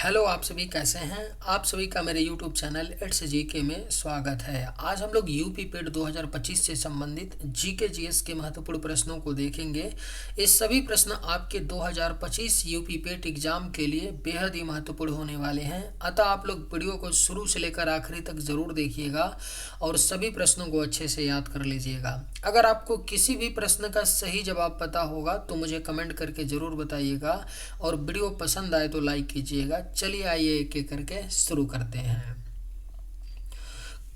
Hello, आप सभी कैसे हैं। आप सभी का मेरे यूट्यूब चैनल इट्स जीके में स्वागत है। आज हम लोग यूपी पेट 2025 से संबंधित जीके जीएस के महत्वपूर्ण प्रश्नों को देखेंगे। ये सभी प्रश्न आपके 2025 यूपी पेट एग्जाम के लिए बेहद ही महत्वपूर्ण होने वाले हैं। अतः आप लोग वीडियो को शुरू से लेकर आखिरी तक ज़रूर देखिएगा और सभी प्रश्नों को अच्छे से याद कर लीजिएगा। अगर आपको किसी भी प्रश्न का सही जवाब पता होगा तो मुझे कमेंट करके ज़रूर बताइएगा और वीडियो पसंद आए तो लाइक कीजिएगा। चलिए आइए एक एक करके शुरू करते हैं।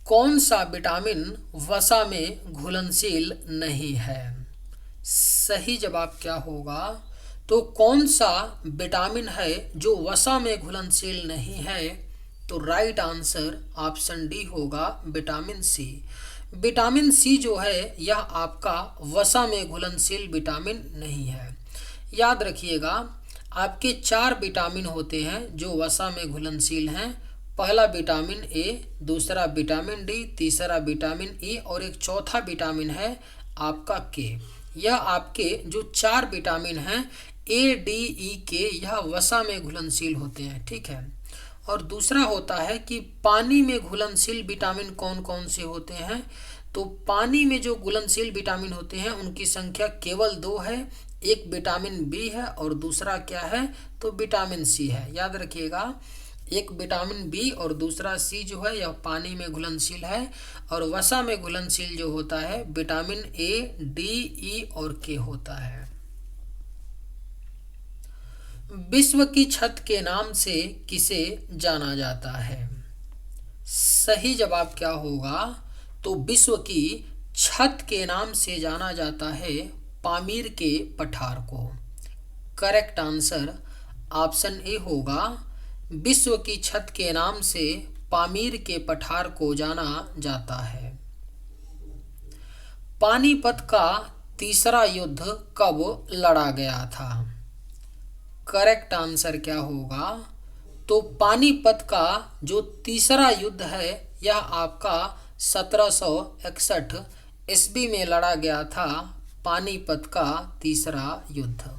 कौन सा विटामिन वसा में घुलनशील नहीं है? सही जवाब क्या होगा? तो कौन सा विटामिन है जो वसा में घुलनशील नहीं है? तो राइट आंसर ऑप्शन डी होगा, विटामिन सी। विटामिन सी जो है यह आपका वसा में घुलनशील विटामिन नहीं है। याद रखिएगा, आपके 4 विटामिन होते हैं जो वसा में घुलनशील हैं। पहला विटामिन ए, दूसरा विटामिन डी, तीसरा विटामिन ई और एक चौथा विटामिन है आपका के। यह आपके जो 4 विटामिन हैं ए, डी, ई, के, यह वसा में घुलनशील होते हैं। ठीक है। और दूसरा होता है कि पानी में घुलनशील विटामिन कौन कौन से होते हैं। तो पानी में जो घुलनशील विटामिन होते हैं उनकी संख्या केवल 2 है। एक विटामिन बी है और दूसरा क्या है? तो विटामिन सी है। याद रखिएगा, एक विटामिन बी और दूसरा सी जो है यह पानी में घुलनशील है और वसा में घुलनशील जो होता है विटामिन ए, डी, ई और के होता है। विश्व की छत के नाम से किसे जाना जाता है? सही जवाब क्या होगा? तो विश्व की छत के नाम से जाना जाता है पामीर के पठार को। करेक्ट आंसर ऑप्शन ए होगा, विश्व की छत के नाम से पामीर के पठार को जाना जाता है। पानीपत का तीसरा युद्ध कब लड़ा गया था? करेक्ट आंसर क्या होगा? तो पानीपत का जो तीसरा युद्ध है यह आपका 1761 ईस्वी में लड़ा गया था। पानीपत का तीसरा युद्ध।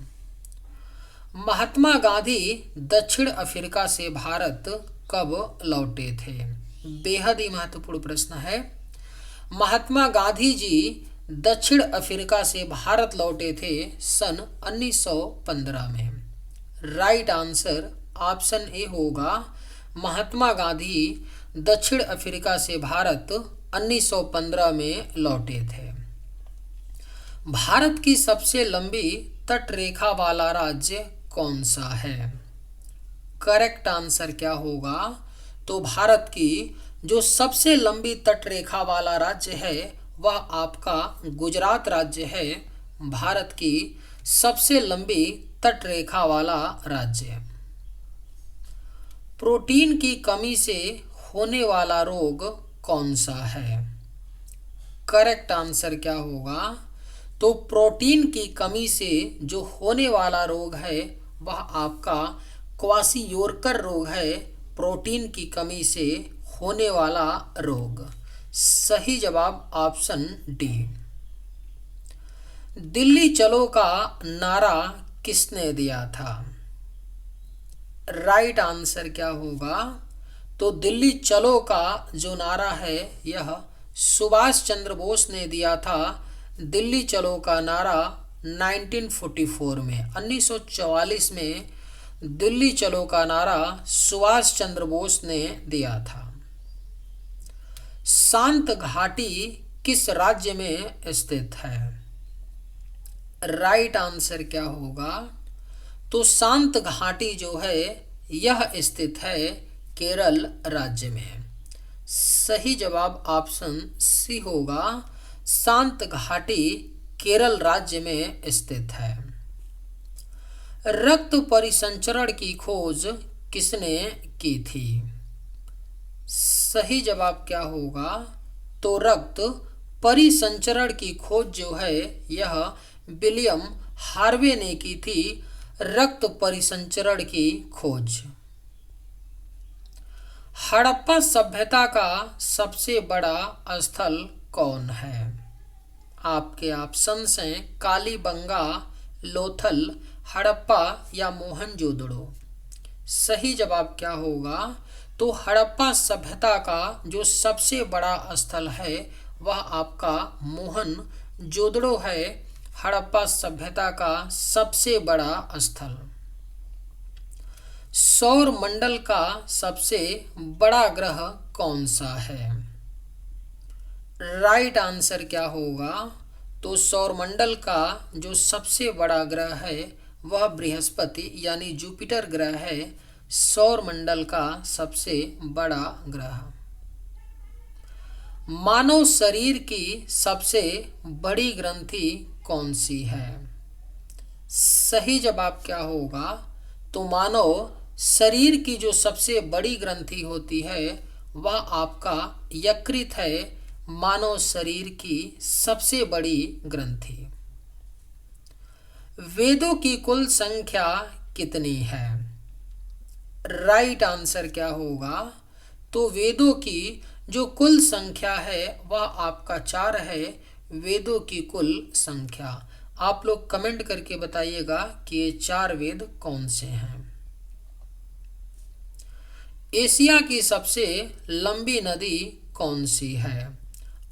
महात्मा गांधी दक्षिण अफ्रीका से भारत कब लौटे थे? बेहद ही महत्वपूर्ण प्रश्न है। महात्मा गांधी जी दक्षिण अफ्रीका से भारत लौटे थे सन 1915 में। राइट आंसर ऑप्शन ए होगा, महात्मा गांधी दक्षिण अफ्रीका से भारत 1915 में लौटे थे। भारत की सबसे लंबी तटरेखा वाला राज्य कौन सा है? करेक्ट आंसर क्या होगा? तो भारत की जो सबसे लंबी तटरेखा वाला राज्य है वह आपका गुजरात राज्य है। भारत की सबसे लंबी तटरेखा वाला राज्य। प्रोटीन की कमी से होने वाला रोग कौन सा है? करेक्ट आंसर क्या होगा? तो प्रोटीन की कमी से जो होने वाला रोग है वह आपका क्वाशियोरकर रोग है। प्रोटीन की कमी से होने वाला रोग। सही जवाब ऑप्शन डी। दिल्ली चलो का नारा किसने दिया था? राइट आंसर क्या होगा? तो दिल्ली चलो का जो नारा है यह सुभाष चंद्र बोस ने दिया था। दिल्ली चलो का नारा 1944 में 1944 में दिल्ली चलो का नारा सुभाष चंद्र बोस ने दिया था। शांत घाटी किस राज्य में स्थित है? राइट आंसर क्या होगा? तो शांत घाटी जो है यह स्थित है केरल राज्य में। सही जवाब ऑप्शन सी होगा, शांत घाटी केरल राज्य में स्थित है। रक्त परिसंचरण की खोज किसने की थी? सही जवाब क्या होगा? तो रक्त परिसंचरण की खोज जो है यह विलियम हार्वे ने की थी। रक्त परिसंचरण की खोज। हड़प्पा सभ्यता का सबसे बड़ा स्थल कौन है? आपके ऑप्शंस हैं कालीबंगा, लोथल, हड़प्पा या मोहनजोदड़ो। सही जवाब क्या होगा? तो हड़प्पा सभ्यता का जो सबसे बड़ा स्थल है वह आपका मोहनजोदड़ो है, हड़प्पा सभ्यता का सबसे बड़ा स्थल। सौर मंडल का सबसे बड़ा ग्रह कौन सा है? राइट आंसर क्या होगा? तो सौरमंडल का जो सबसे बड़ा ग्रह है वह बृहस्पति यानी जुपिटर ग्रह है, सौरमंडल का सबसे बड़ा ग्रह। मानव शरीर की सबसे बड़ी ग्रंथि कौन सी है? सही जवाब क्या होगा? तो मानव शरीर की जो सबसे बड़ी ग्रंथि होती है वह आपका यकृत है, मानव शरीर की सबसे बड़ी ग्रंथि। वेदों की कुल संख्या कितनी है? राइट आंसर क्या होगा? तो वेदों की जो कुल संख्या है वह आपका 4 है, वेदों की कुल संख्या। आप लोग कमेंट करके बताइएगा कि ये 4 वेद कौन से हैं। एशिया की सबसे लंबी नदी कौन सी है?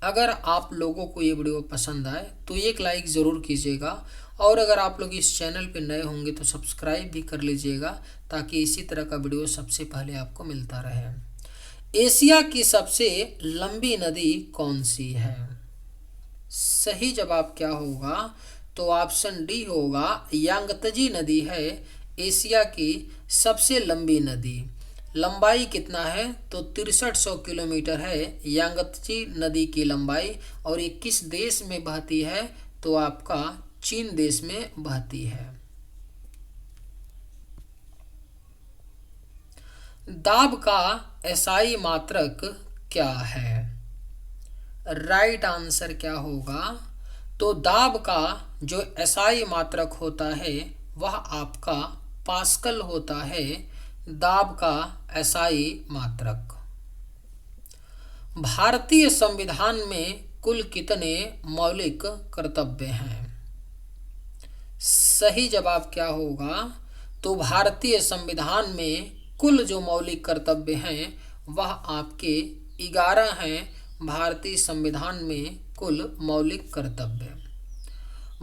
अगर आप लोगों को ये वीडियो पसंद आए तो एक लाइक ज़रूर कीजिएगा, और अगर आप लोग इस चैनल पर नए होंगे तो सब्सक्राइब भी कर लीजिएगा ताकि इसी तरह का वीडियो सबसे पहले आपको मिलता रहे। एशिया की सबसे लंबी नदी कौन सी है? सही जवाब क्या होगा? तो ऑप्शन डी होगा, यांगत्जे नदी है एशिया की सबसे लंबी नदी। लंबाई कितना है? तो 6300 किलोमीटर है यांगत्जे नदी की लंबाई, और ये किस देश में बहती है? तो आपका चीन देश में बहती है। दाब का एसआई मात्रक क्या है? राइट आंसर क्या होगा? तो दाब का जो एसआई मात्रक होता है वह आपका पास्कल होता है, दाब का एसआई मात्रक। भारतीय संविधान में कुल कितने मौलिक कर्तव्य हैं? सही जवाब क्या होगा? तो भारतीय संविधान में कुल जो मौलिक कर्तव्य हैं वह आपके 11 हैं। भारतीय संविधान में कुल मौलिक कर्तव्य,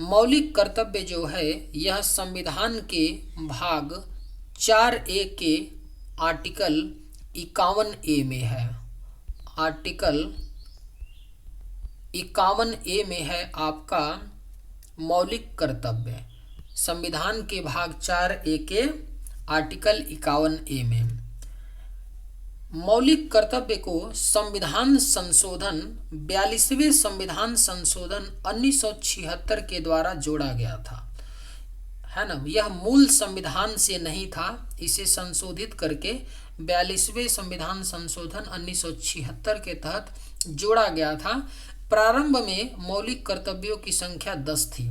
मौलिक कर्तव्य जो है यह संविधान के भाग 4A के आर्टिकल 51A में है। आर्टिकल 51A में है आपका मौलिक कर्तव्य, संविधान के भाग 4A के आर्टिकल 51A में। मौलिक कर्तव्य को संविधान संशोधन 42वें संविधान संशोधन 1976 के द्वारा जोड़ा गया था, है ना। यह मूल संविधान से नहीं था, इसे संशोधित करके 42वें संविधान संशोधन 1976 के तहत जोड़ा गया था। प्रारंभ में मौलिक कर्तव्यों की संख्या 10 थी।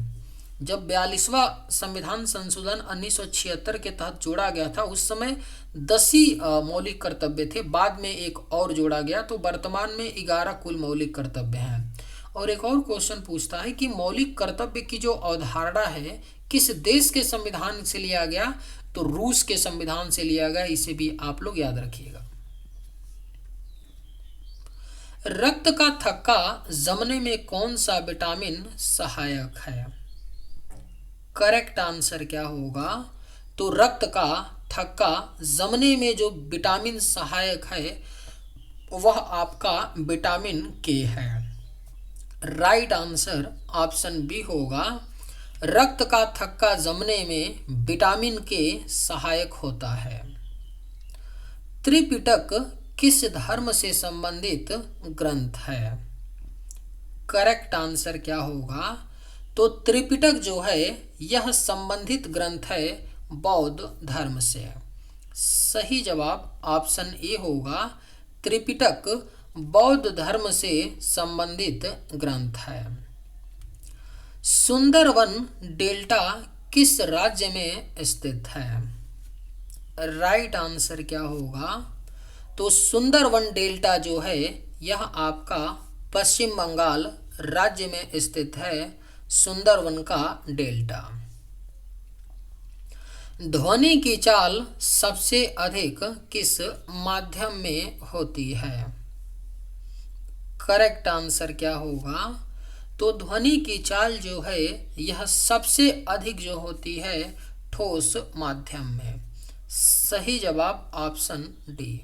जब 42वां संविधान संशोधन 1976 के तहत जोड़ा गया था उस समय 10 ही मौलिक कर्तव्य थे, बाद में एक और जोड़ा गया, तो वर्तमान में 11 कुल मौलिक कर्तव्य हैं। और एक और क्वेश्चन पूछता है कि मौलिक कर्तव्य की जो अवधारणा है किस देश के संविधान से लिया गया? तो रूस के संविधान से लिया गया, इसे भी आप लोग याद रखिएगा। रक्त का थक्का जमने में कौन सा विटामिन सहायक है? करेक्ट आंसर क्या होगा? तो रक्त का थक्का जमने में जो विटामिन सहायक है वह आपका विटामिन के है। राइट आंसर ऑप्शन बी होगा, रक्त का थक्का जमने में विटामिन के सहायक होता है। त्रिपिटक किस धर्म से संबंधित ग्रंथ है? करेक्ट आंसर क्या होगा? तो त्रिपिटक जो है यह संबंधित ग्रंथ है बौद्ध धर्म से। सही जवाब ऑप्शन ए होगा, त्रिपिटक बौद्ध धर्म से संबंधित ग्रंथ है। सुंदरवन डेल्टा किस राज्य में स्थित है? राइट आंसर क्या होगा? तो सुंदरवन डेल्टा जो है यह आपका पश्चिम बंगाल राज्य में स्थित है, सुंदरवन का डेल्टा। ध्वनि की चाल सबसे अधिक किस माध्यम में होती है? करेक्ट आंसर क्या होगा? तो ध्वनि की चाल जो है यह सबसे अधिक जो होती है ठोस माध्यम में। सही जवाब ऑप्शन डी।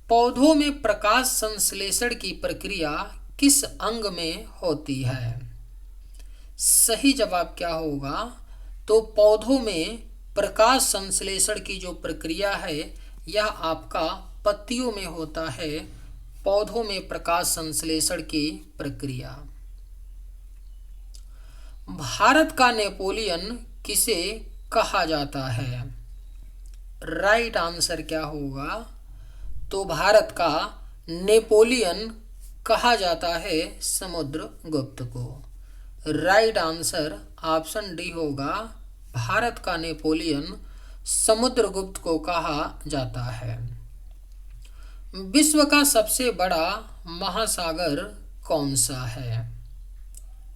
पौधों में प्रकाश संश्लेषण की प्रक्रिया किस अंग में होती है? सही जवाब क्या होगा? तो पौधों में प्रकाश संश्लेषण की जो प्रक्रिया है यह आपका पत्तियों में होता है। पौधों में प्रकाश संश्लेषण की प्रक्रिया। भारत का नेपोलियन किसे कहा जाता है? राइट आंसर क्या होगा? तो भारत का नेपोलियन कहा जाता है समुद्रगुप्त को। राइट आंसर ऑप्शन डी होगा। भारत का नेपोलियन समुद्रगुप्त को कहा जाता है। विश्व का सबसे बड़ा महासागर कौन सा है?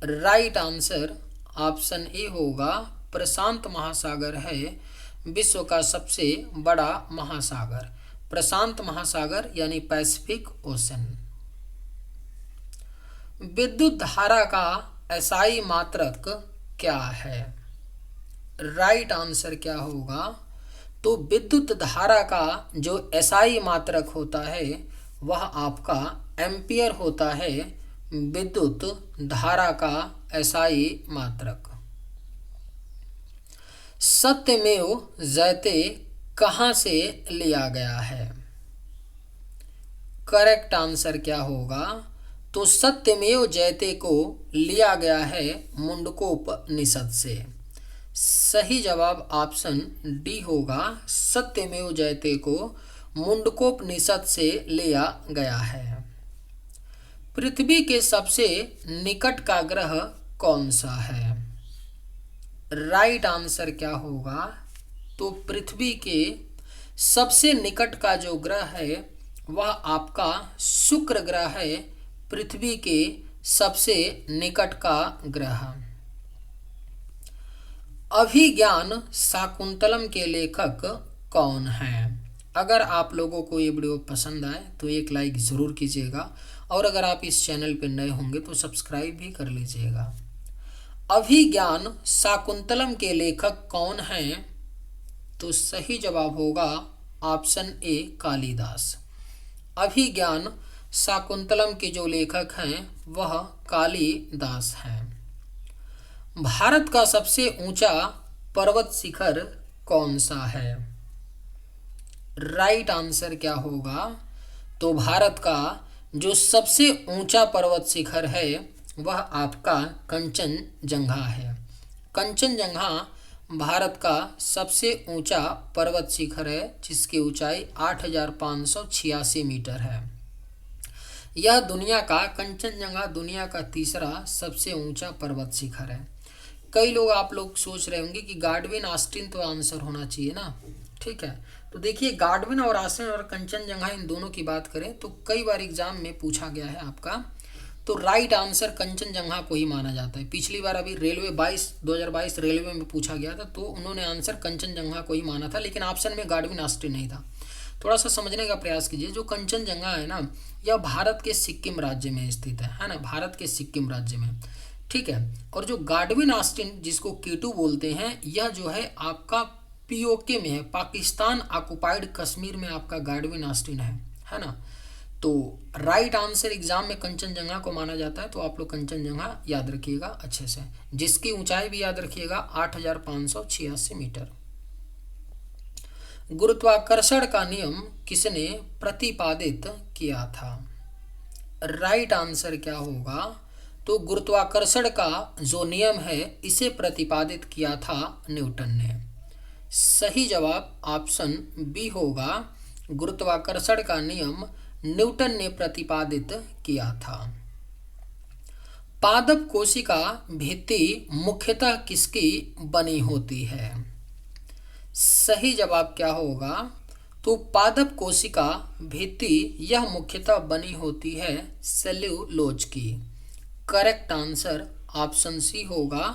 राइट आंसर ऑप्शन ए होगा। प्रशांत महासागर है विश्व का सबसे बड़ा महासागर। प्रशांत महासागर यानी पैसिफिक ओशन। विद्युत धारा का एसआई मात्रक क्या है? राइट आंसर क्या होगा? तो विद्युत धारा का जो एसआई मात्रक होता है वह आपका एम्पियर होता है। विद्युत धारा का एसआई मात्रक। सत्यमेव जयते कहाँ से लिया गया है? करेक्ट आंसर क्या होगा? तो सत्यमेव जयते को लिया गया है मुंडकोपनिषद से। सही जवाब ऑप्शन डी होगा। सत्यमेव जयते को मुंडकोपनिषद से लिया गया है। पृथ्वी के सबसे निकट का ग्रह कौन सा है? राइट आंसर क्या होगा? तो पृथ्वी के सबसे निकट का जो ग्रह है वह आपका शुक्र ग्रह है। पृथ्वी के सबसे निकट का ग्रह। अभिज्ञान शाकुंतलम के लेखक कौन हैं? अगर आप लोगों को ये वीडियो पसंद आए तो एक लाइक ज़रूर कीजिएगा और अगर आप इस चैनल पर नए होंगे तो सब्सक्राइब भी कर लीजिएगा। अभिज्ञान शाकुंतलम के लेखक कौन हैं? तो सही जवाब होगा ऑप्शन ए कालिदास। अभिज्ञान शाकुंतलम के जो लेखक हैं वह कालिदास हैं। भारत का सबसे ऊंचा पर्वत शिखर कौन सा है? राइट आंसर क्या होगा? तो भारत का जो सबसे ऊंचा पर्वत शिखर है वह आपका कंचनजंगा है। कंचनजंगा भारत का सबसे ऊंचा पर्वत शिखर है जिसकी ऊंचाई 8,586 मीटर है। यह दुनिया का कंचनजंगा दुनिया का तीसरा सबसे ऊंचा पर्वत शिखर है। कई लोग आप लोग सोच रहे होंगे कि गार्डविन ऑस्टिन तो आंसर होना चाहिए ना। ठीक है, तो देखिए गार्डविन और ऑस्टिन और कंचनजंगा इन दोनों की बात करें तो कई बार एग्जाम में पूछा गया है आपका। तो राइट आंसर कंचनजंगा को ही माना जाता है। पिछली बार अभी रेलवे 2022 रेलवे में पूछा गया था तो उन्होंने आंसर कंचनजंगा को ही माना था, लेकिन ऑप्शन में गार्डविन ऑस्टिन नहीं था। थोड़ा सा समझने का प्रयास कीजिए। जो कंचनजंगा है ना यह भारत के सिक्किम राज्य में स्थित है ना, भारत के सिक्किम राज्य में। ठीक है, और जो गार्डविन ऑस्टिन जिसको K2 बोलते हैं यह जो है आपका पीओके में है, पाकिस्तान ऑक्युपाइड कश्मीर में आपका गार्डविन ऑस्टिन है ना। तो राइट आंसर एग्जाम में कंचनजंगा को माना जाता है, तो आप लोग कंचनजंगा याद रखिएगा अच्छे से, जिसकी ऊंचाई भी याद रखिएगा 8,586 मीटर। गुरुत्वाकर्षण का नियम किसने प्रतिपादित किया था? राइट आंसर क्या होगा? तो गुरुत्वाकर्षण का जो नियम है इसे प्रतिपादित किया था न्यूटन ने। सही जवाब ऑप्शन बी होगा। गुरुत्वाकर्षण का नियम न्यूटन ने प्रतिपादित किया था। पादप कोशिका भित्ति मुख्यतः किसकी बनी होती है? सही जवाब क्या होगा? तो पादप कोशिका भित्ति यह मुख्यतः बनी होती है सेल्यूलोज की। करेक्ट आंसर ऑप्शन सी होगा।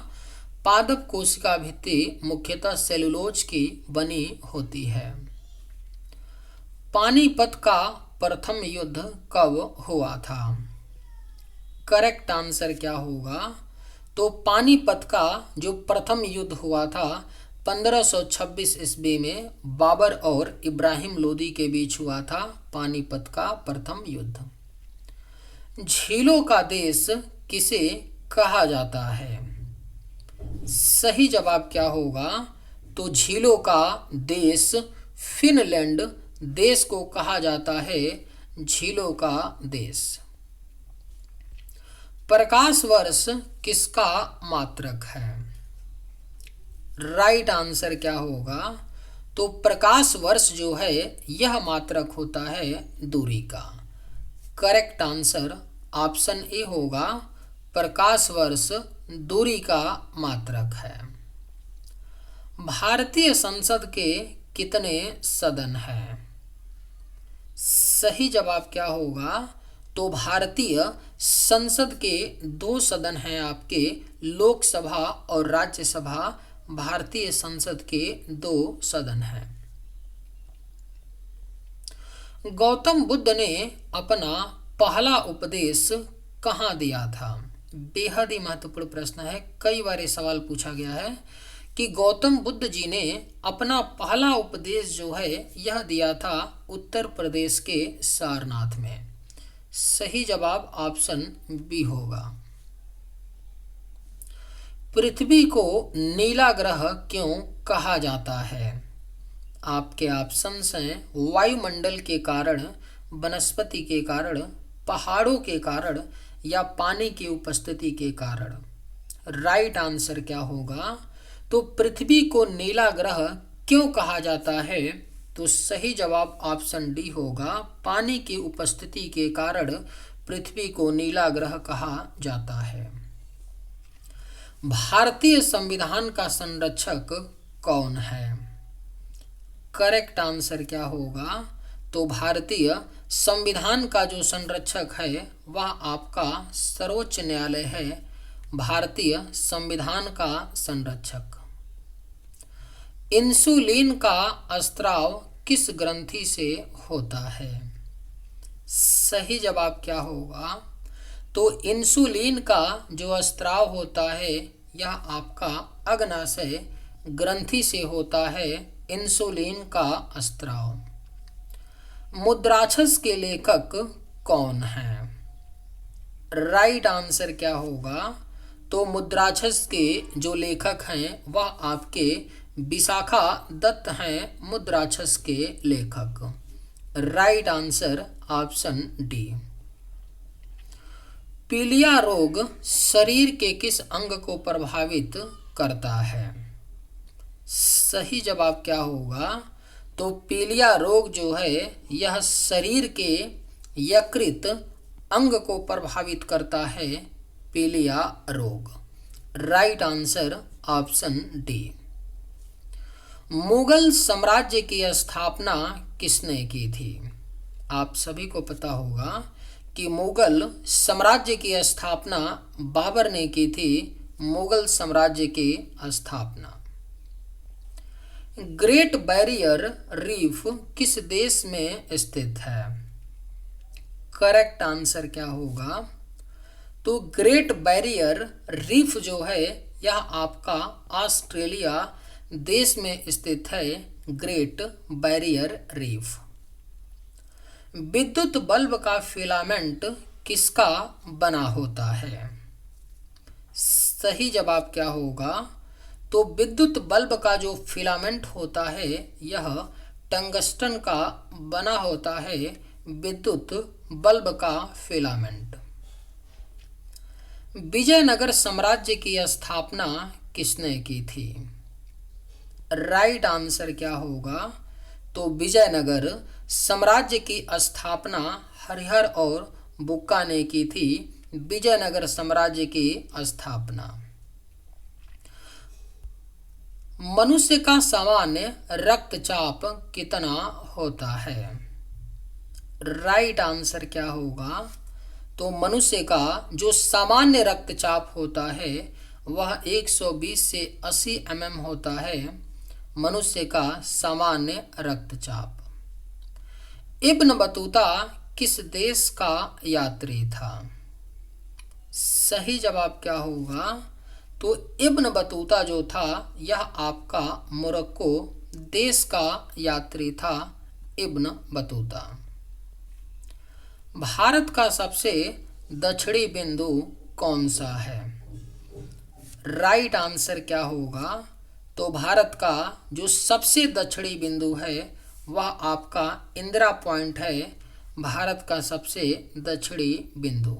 पादप कोशिका भित्ति मुख्यतः सेलुलोज की बनी होती है। पानीपत का प्रथम युद्ध कब हुआ था? करेक्ट आंसर क्या होगा? तो पानीपत का जो प्रथम युद्ध हुआ था 1526 ईस्वी में बाबर और इब्राहिम लोदी के बीच हुआ था पानीपत का प्रथम युद्ध। झीलों का देश किसे कहा जाता है? सही जवाब क्या होगा? तो झीलों का देश फिनलैंड देश को कहा जाता है झीलों का देश। प्रकाश वर्ष किसका मात्रक है? राइट आंसर क्या होगा? तो प्रकाश वर्ष जो है यह मात्रक होता है दूरी का। करेक्ट आंसर ऑप्शन ए होगा, प्रकाश वर्ष दूरी का मात्रक है। भारतीय संसद के कितने सदन हैं? सही जवाब क्या होगा? तो भारतीय संसद के 2 सदन हैं आपके, लोकसभा और राज्यसभा। भारतीय संसद के 2 सदन हैं। गौतम बुद्ध ने अपना पहला उपदेश कहाँ दिया था? बेहद ही महत्वपूर्ण प्रश्न है, कई बार ये सवाल पूछा गया है कि गौतम बुद्ध जी ने अपना पहला उपदेश जो है यह दिया था उत्तर प्रदेश के सारनाथ में। सही जवाब ऑप्शन बी होगा। पृथ्वी को नीला ग्रह क्यों कहा जाता है? आपके ऑप्शंस हैं वायुमंडल के कारण, वनस्पति के कारण, पहाड़ों के कारण या पानी की उपस्थिति के कारण। राइट आंसर क्या होगा? तो पृथ्वी को नीला ग्रह क्यों कहा जाता है? तो सही जवाब ऑप्शन डी होगा, पानी की उपस्थिति के कारण पृथ्वी को नीला ग्रह कहा जाता है। भारतीय संविधान का संरक्षक कौन है? करेक्ट आंसर क्या होगा? तो भारतीय संविधान का जो संरक्षक है वह आपका सर्वोच्च न्यायालय है, भारतीय संविधान का संरक्षक। इंसुलिन का स्त्राव किस ग्रंथि से होता है? सही जवाब क्या होगा? तो इंसुलिन का जो स्त्राव होता है यह आपका अग्नाशय ग्रंथि से होता है, इंसुलिन का स्त्राव। मुद्राक्षस के लेखक कौन हैं? राइट आंसर क्या होगा? तो मुद्राक्षस के जो लेखक हैं वह आपके विशाखा दत्त हैं, मुद्राक्षस के लेखक। Right answer option D. पीलिया रोग शरीर के किस अंग को प्रभावित करता है? सही जवाब क्या होगा? तो पीलिया रोग जो है यह शरीर के यकृत अंग को प्रभावित करता है, पीलिया रोग। Right answer option D. Mughal साम्राज्य की स्थापना किसने की थी? आप सभी को पता होगा कि मुगल साम्राज्य की स्थापना बाबर ने की थी, मुगल साम्राज्य की स्थापना। ग्रेट बैरियर रीफ किस देश में स्थित है? करेक्ट आंसर क्या होगा? तो ग्रेट बैरियर रीफ जो है यह आपका ऑस्ट्रेलिया देश में स्थित है, ग्रेट बैरियर रीफ। विद्युत बल्ब का फिलामेंट किसका बना होता है? सही जवाब क्या होगा? तो विद्युत बल्ब का जो फिलामेंट होता है यह टंगस्टन का बना होता है, विद्युत बल्ब का फिलामेंट। विजयनगर साम्राज्य की स्थापना किसने की थी? राइट आंसर क्या होगा? तो विजयनगर साम्राज्य की स्थापना हरिहर और बुक्का ने की थी, विजयनगर साम्राज्य की स्थापना। मनुष्य का सामान्य रक्तचाप कितना होता है? राइट आंसर क्या होगा? तो मनुष्य का जो सामान्य रक्तचाप होता है वह 120 से 80 mm होता है मनुष्य का सामान्य रक्तचाप। इब्न बतूता किस देश का यात्री था? सही जवाब क्या होगा? तो इब्न बतूता जो था यह आपका मोरक्को देश का यात्री था, इब्न बतूता। भारत का सबसे दक्षिणी बिंदु कौन सा है? राइट आंसर क्या होगा? तो भारत का जो सबसे दक्षिणी बिंदु है वह आपका इंदिरा पॉइंट है, भारत का सबसे दक्षिणी बिंदु।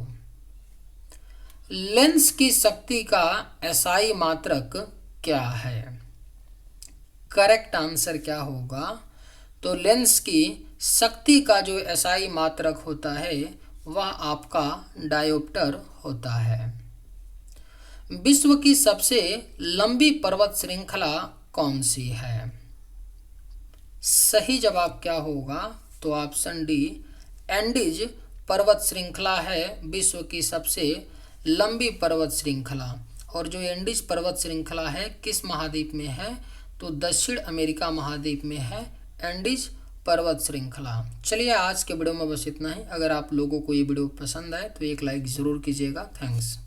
लेंस की शक्ति का एसआई मात्रक क्या है? करेक्ट आंसर क्या होगा? तो लेंस की शक्ति का जो एसआई मात्रक होता है वह आपका डायोप्टर होता है। विश्व की सबसे लंबी पर्वत श्रृंखला कौन सी है? सही जवाब क्या होगा? तो ऑप्शन डी, एंडीज पर्वत श्रृंखला है विश्व की सबसे लंबी पर्वत श्रृंखला। और जो एंडीज पर्वत श्रृंखला है किस महाद्वीप में है? तो दक्षिण अमेरिका महाद्वीप में है एंडीज पर्वत श्रृंखला। चलिए आज के वीडियो में बस इतना ही। अगर आप लोगों को ये वीडियो पसंद आए तो एक लाइक ज़रूर कीजिएगा। थैंक्स।